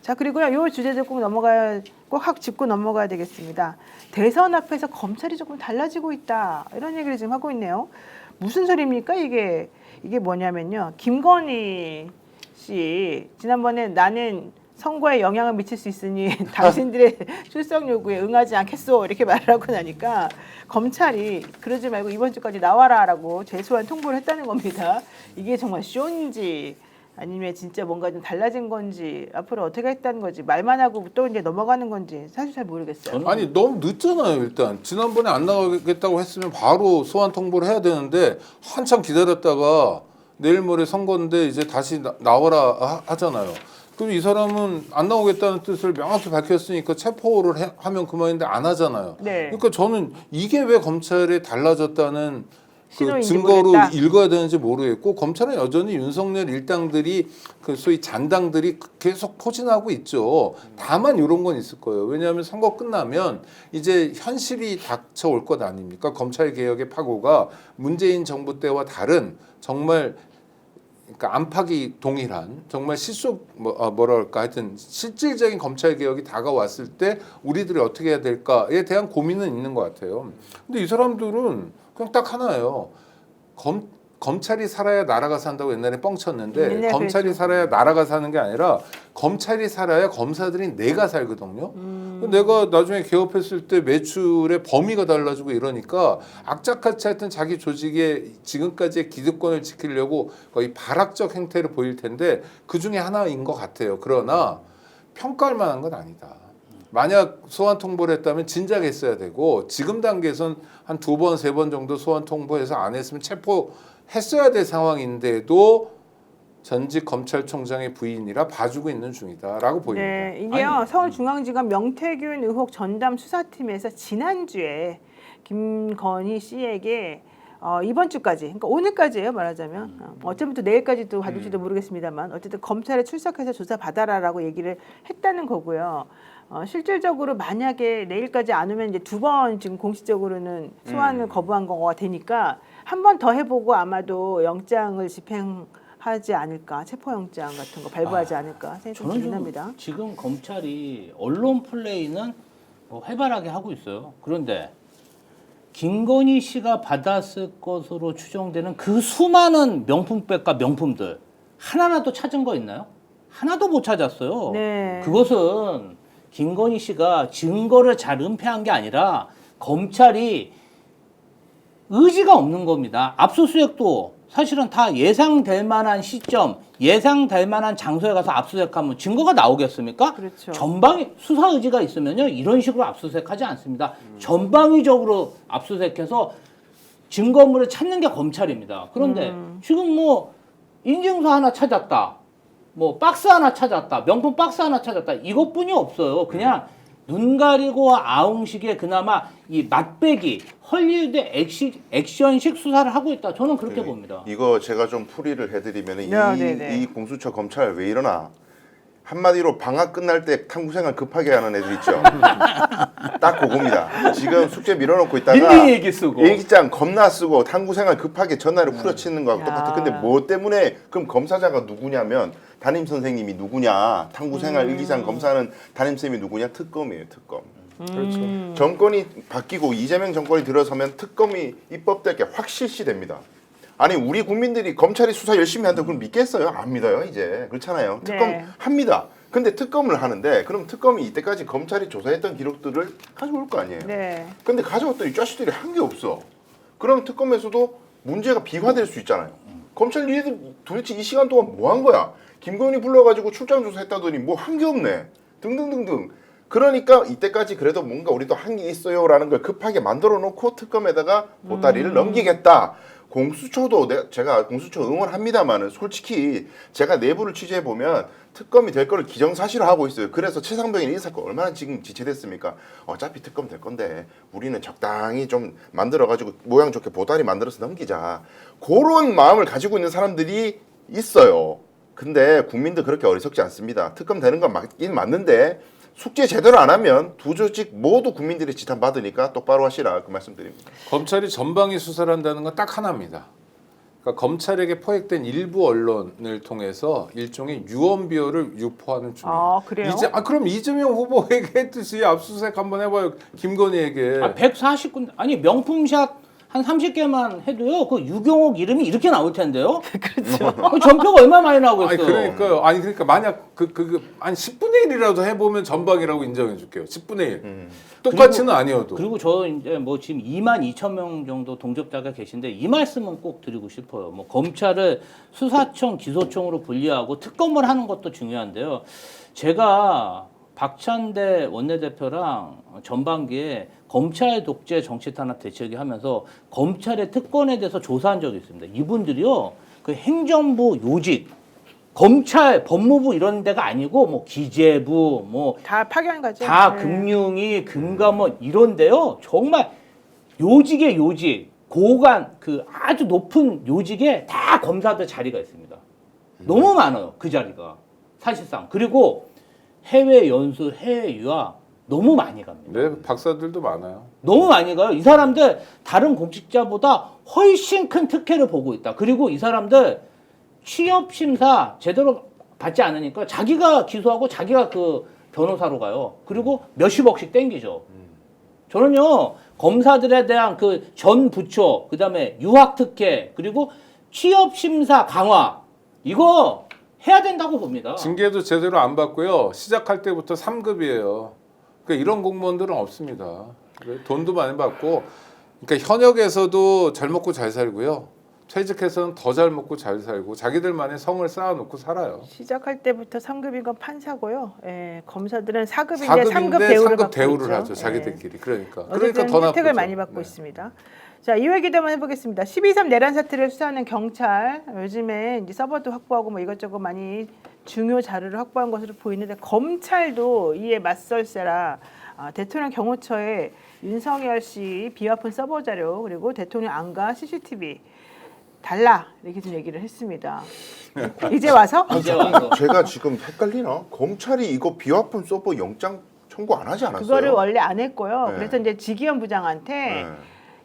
자, 그리고요, 요 주제도 꼭 짚고 넘어가야 되겠습니다. 대선 앞에서 검찰이 조금 달라지고 있다, 이런 얘기를 지금 하고 있네요. 무슨 소리입니까? 이게 뭐냐면요, 김건희 씨 지난번에 나는 선거에 영향을 미칠 수 있으니 당신들의 출석 요구에 응하지 않겠소, 이렇게 말을 하고 나니까 검찰이 그러지 말고 이번 주까지 나와라라고 최소한 통보를 했다는 겁니다. 이게 정말 쇼인지 아니면 진짜 뭔가 좀 달라진 건지, 앞으로 어떻게 했다는 건지, 말만 하고 또 이제 넘어가는 건지 사실 잘 모르겠어요. 아니 너무 늦잖아요. 일단 지난번에 안 나가겠다고 했으면 바로 소환 통보를 해야 되는데 한참 기다렸다가 내일 모레 선거인데 이제 다시 나와라 하잖아요. 그럼 이 사람은 안 나오겠다는 뜻을 명확히 밝혔으니까 체포를 하면 그만인데 안 하잖아요. 네. 그러니까 저는 이게 왜 검찰에 달라졌다는 그 신호인지 증거로 모르겠다. 읽어야 되는지 모르겠고, 검찰은 여전히 윤석열 일당들이 그 소위 잔당들이 계속 포진하고 있죠. 다만 이런 건 있을 거예요. 왜냐하면 선거 끝나면 이제 현실이 닥쳐올 것 아닙니까? 검찰 개혁의 파고가 문재인 정부 때와 다른 정말 그러니까 안팎이 동일한 정말 뭐랄까 하여튼 실질적인 검찰 개혁이 다가왔을 때 우리들이 어떻게 해야 될까에 대한 고민은 있는 것 같아요. 근데 이 사람들은 그냥 딱 하나예요. 검찰이 살아야 나라가 산다고 옛날에 뻥쳤는데, 검찰이 그랬죠. 살아야 나라가 사는 게 아니라 검찰이 살아야 검사들이 내가 살거든요. 내가 나중에 개업했을 때 매출의 범위가 달라지고 이러니까 악착같이 하여튼 자기 조직의 지금까지의 기득권을 지키려고 거의 발악적 행태를 보일 텐데 그 중에 하나인 것 같아요. 그러나 평가할 만한 건 아니다. 만약 소환 통보를 했다면 진작 했어야 되고, 지금 단계에선 한 2번, 3번 정도 소환 통보해서 안 했으면 체포했어야 될 상황인데도 전직 검찰총장의 부인이라 봐주고 있는 중이다라고 보입니다. 네, 이게요, 서울중앙지검 명태균 의혹 전담 수사팀에서 지난주에 김건희 씨에게 이번 주까지, 그러니까 오늘까지예요, 말하자면. 어쩌면 또 내일까지도 받을지도 모르겠습니다만 어쨌든 검찰에 출석해서 조사 받아라라고 얘기를 했다는 거고요. 실질적으로 만약에 내일까지 안 오면 이제 2번 지금 공식적으로는 소환을 거부한 거가 되니까 한 번 더 해보고 아마도 영장을 집행하지 않을까, 체포영장 같은 거 발부하지 않을까 생각이 좀 저는 듭니다. 지금 검찰이 언론 플레이는 뭐 활발하게 하고 있어요. 그런데 김건희 씨가 받았을 것으로 추정되는 그 수많은 명품백과 명품들 하나라도 찾은 거 있나요? 하나도 못 찾았어요. 네. 그것은 김건희 씨가 증거를 잘 은폐한 게 아니라 검찰이 의지가 없는 겁니다. 압수수색도 사실은 다 예상될 만한 시점, 예상될 만한 장소에 가서 압수수색하면 증거가 나오겠습니까? 그렇죠. 전방위 수사 의지가 있으면요 이런 식으로 압수수색하지 않습니다. 전방위적으로 압수수색해서 증거물을 찾는 게 검찰입니다. 그런데 지금 뭐 인증서 하나 찾았다, 뭐 박스 하나 찾았다, 명품 박스 하나 찾았다, 이것뿐이 없어요. 그냥 눈 가리고 아웅식의 그나마 이 맛배기 헐리우드 액션식 수사를 하고 있다. 저는 그렇게 봅니다. 이거 제가 좀 풀이를 해드리면 네네. 이 공수처 검찰 왜 이러나, 한마디로 방학 끝날 때 탐구생활 급하게 하는 애들 있죠. 딱 그겁니다. 지금 숙제 밀어놓고 있다가 린딩 일기 쓰고 일기장 겁나 쓰고 탐구생활 급하게 전날에 후려치는 거하고 야. 똑같아. 근데 뭐 때문에 그럼 검사자가 누구냐면 담임 선생님이 누구냐, 탐구생활 일기장 검사는 담임 선생님이 누구냐, 특검이에요. 특검. 그렇죠. 정권이 바뀌고 이재명 정권이 들어서면 특검이 입법될 게 확 실시됩니다. 아니 우리 국민들이 검찰이 수사 열심히 한다고 그걸 믿겠어요? 안 믿어요 이제. 그렇잖아요. 특검 네. 합니다. 근데 특검을 하는데 그럼 특검이 이때까지 검찰이 조사했던 기록들을 가져올 거 아니에요. 네. 근데 가져왔더니 자식들이 한 게 없어. 그럼 특검에서도 문제가 비화될 수 있잖아요. 검찰 니네들 도대체 이 시간 동안 뭐 한 거야? 김건희 불러가지고 출장 조사했다더니 뭐 한 게 없네. 등등등등. 그러니까 이때까지 그래도 뭔가 우리도 한 게 있어요라는 걸 급하게 만들어 놓고 특검에다가 보따리를 넘기겠다. 공수처도 제가 공수처 응원합니다만은 솔직히 제가 내부를 취재해 보면 특검이 될 거를 기정사실화하고 있어요. 그래서 최상병이 이 사건 얼마나 지금 지체됐습니까? 어차피 특검 될 건데 우리는 적당히 좀 만들어가지고 모양 좋게 보따리 만들어서 넘기자. 그런 마음을 가지고 있는 사람들이 있어요. 근데 국민들 그렇게 어리석지 않습니다. 특검 되는 건 맞긴 맞는데 숙제 제대로 안 하면 두 조직 모두 국민들이 지탄받으니까 똑바로 하시라 그 말씀드립니다. 검찰이 전방위 수사를 한다는 건 딱 하나입니다. 그러니까 검찰에게 포획된 일부 언론을 통해서 일종의 유언비어를 유포하는 중이에요. 아, 그래요? 그럼 이재명 후보에게 했듯이 압수수색 한번 해봐요. 김건희에게. 149, 아니 명품샷 한 30개만 해도요. 그 유경옥 이름이 이렇게 나올 텐데요. 그렇죠. 그 전표가 얼마 많이 나오고 아니 있어요. 그러니까요. 아니 그러니까 만약 한 10분의 1이라도 해보면 전방이라고 인정해 줄게요. 10분의 1. 똑같이는 아니어도. 그리고 저 이제 뭐 지금 22,000명 정도 동접자가 계신데 이 말씀은 꼭 드리고 싶어요. 뭐 검찰을 수사청, 기소청으로 분리하고 특검을 하는 것도 중요한데요. 제가 박찬대 원내대표랑 전반기에 검찰 독재 정치 탄압 대책위 하면서 검찰의 특권에 대해서 조사한 적이 있습니다. 이분들이요, 그 행정부 요직, 검찰, 법무부 이런 데가 아니고 뭐 기재부, 뭐 다 파견 가죠. 다 네. 금융위, 금감원 이런데요. 정말 요직의 요직, 고관 그 아주 높은 요직에 다 검사들 자리가 있습니다. 너무 많아요. 그 자리가 사실상. 그리고 해외 연수, 해외 유학 너무 많이 갑니다. 네, 박사들도 많아요. 너무 많이 가요. 이 사람들 다른 공직자보다 훨씬 큰 특혜를 보고 있다. 그리고 이 사람들 취업 심사 제대로 받지 않으니까 자기가 기소하고 자기가 그 변호사로 가요. 그리고 몇십억씩 땡기죠. 저는요, 검사들에 대한 그 전 부처, 그 다음에 유학 특혜, 그리고 취업 심사 강화, 이거 해야 된다고 봅니다. 징계도 제대로 안 받고요. 시작할 때부터 3급이에요. 그러니까 이런 공무원들은 없습니다. 돈도 많이 받고, 그러니까 현역에서도 잘 먹고 잘 살고요. 퇴직해서는 더 잘 먹고 잘 살고 자기들만의 성을 쌓아놓고 살아요. 시작할 때부터 3급인 건 판사고요. 예, 검사들은 4급인데 3급 4급인데 대우를 3급 받고 대우를 있죠. 하죠. 자기들끼리. 그러니까 어쨌든 더 혜택을 나쁘죠. 많이 받고 네. 있습니다. 자, 이후 얘기도 한번 해보겠습니다. 12.3 내란 사태를 수사하는 경찰, 요즘에 이제 서버도 확보하고 뭐 이것저것 많이 중요 자료를 확보한 것으로 보이는데 검찰도 이에 맞설세라 대통령 경호처에 윤석열 씨 비화폰 서버 자료 그리고 대통령 안가 CCTV 달라 이렇게 좀 얘기를 했습니다. 이제 와서 이제 와서. 제가 지금 헷갈리나? 검찰이 이거 비화폰 서버 영장 청구 안 하지 않았어요? 그거를 원래 안 했고요. 네. 그래서 이제 지기현 부장한테 네.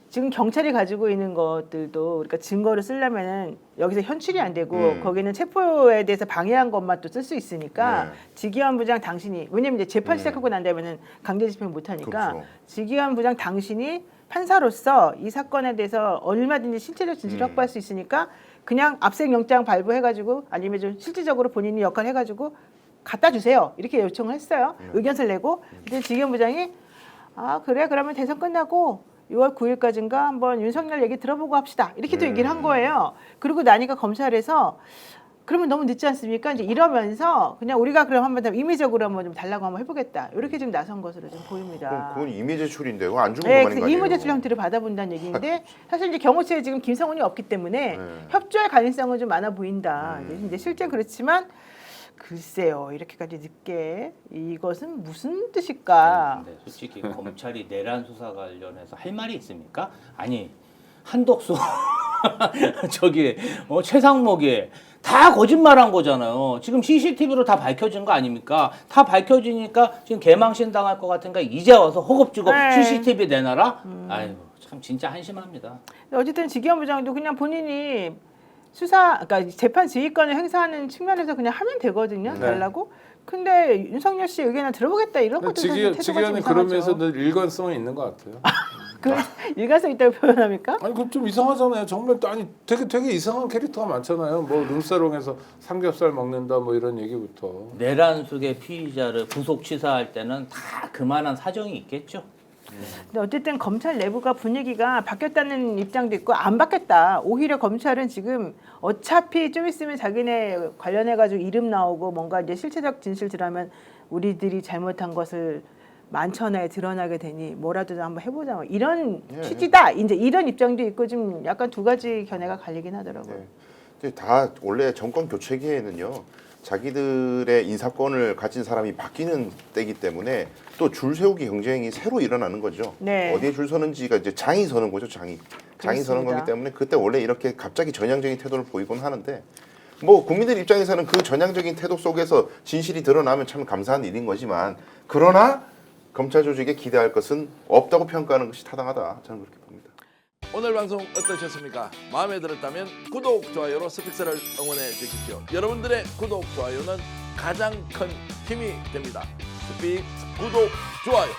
지금 경찰이 가지고 있는 것들도 그러니까 증거를 쓰려면은 여기서 현출이 안 되고 거기는 체포에 대해서 방해한 것만 또 쓸 수 있으니까 네. 지기현 부장 당신이 왜냐면 이제 재판 시작하고 난 다음에는 강제 집행 못 하니까 그렇죠. 지기현 부장 당신이 판사로서 이 사건에 대해서 얼마든지 실체적 진실을 확보할 수 있으니까 그냥 압색 영장 발부해가지고 아니면 좀 실질적으로 본인이 역할 해가지고 갖다 주세요 이렇게 요청을 했어요. 의견서를 내고 근데 지기현 부장이 아 그래 그러면 대선 끝나고 6월 9일까지인가 한번 윤석열 얘기 들어보고 합시다. 이렇게 또 얘기를 한 거예요. 그리고 나니까 검찰에서 그러면 너무 늦지 않습니까? 이제 이러면서 그냥 우리가 그럼 한번 임의적으로 한번 좀 달라고 한번 해보겠다. 이렇게 좀 나선 것으로 좀 보입니다. 그건 이미 제출인데 그거 안 주고 네, 가는 거 그래서 아니에요? 임의 제출 형태로 받아본다는 얘기인데 사실 이제 경호처에 지금 김성훈이 없기 때문에 네. 협조할 가능성은 좀 많아 보인다. 이제 실제 그렇지만 글쎄요 이렇게까지 늦게 이것은 무슨 뜻일까? 근데 솔직히 검찰이 내란 수사 관련해서 할 말이 있습니까? 아니 한덕수 저기 최상목이 다 거짓말한 거잖아요. 지금 CCTV로 다 밝혀진 거 아닙니까? 다 밝혀지니까 지금 개망신 당할 것 같으니까 이제 와서 허겁지겁 네. CCTV 내놔라? 아유 참 진짜 한심합니다. 어쨌든 지기현 부장도 그냥 본인이 수사, 그러니까 재판 지휘권을 행사하는 측면에서 그냥 하면 되거든요. 네. 달라고. 근데 윤석열 씨 의견을 들어보겠다 이런 것도 사실 태도가 좀 지기현은 이상하죠. 그러면서 늘 일관성이 있는 것 같아요. 그 일관성 있다고 표현합니까? 아니 그럼 좀 이상하잖아요. 정말 아니 되게 이상한 캐릭터가 많잖아요. 뭐 룸사롱에서 삼겹살 먹는다 뭐 이런 얘기부터. 내란 속의 피의자를 구속 취사할 때는 다 그만한 사정이 있겠죠. 근데 어쨌든 검찰 내부가 분위기가 바뀌었다는 입장도 있고 안 바뀌었다. 오히려 검찰은 지금 어차피 좀 있으면 자기네 관련해가지고 이름 나오고 뭔가 이제 실체적 진실 드러나면 우리들이 잘못한 것을 만천하에 드러나게 되니 뭐라도 한번 해보자 뭐 이런 취지다. 이제 이런 입장도 있고 좀 약간 두 가지 견해가 갈리긴 하더라고요. 네. 근데 다 원래 정권 교체기에는요 자기들의 인사권을 가진 사람이 바뀌는 때이기 때문에 또 줄 세우기 경쟁이 새로 일어나는 거죠. 네. 어디에 줄 서는지가 이제 장이 서는 거죠. 장이 서는 그렇습니다. 거기 때문에 그때 원래 이렇게 갑자기 전향적인 태도를 보이곤 하는데 뭐 국민들 입장에서는 그 전향적인 태도 속에서 진실이 드러나면 참 감사한 일인 거지만 그러나 검찰 조직에 기대할 것은 없다고 평가하는 것이 타당하다. 저는 그렇게 봅니다. 오늘 방송 어떠셨습니까? 마음에 들었다면 구독, 좋아요로 스픽스를 응원해 주십시오. 여러분들의 구독, 좋아요는 가장 큰 힘이 됩니다. 스픽스 구독, 좋아요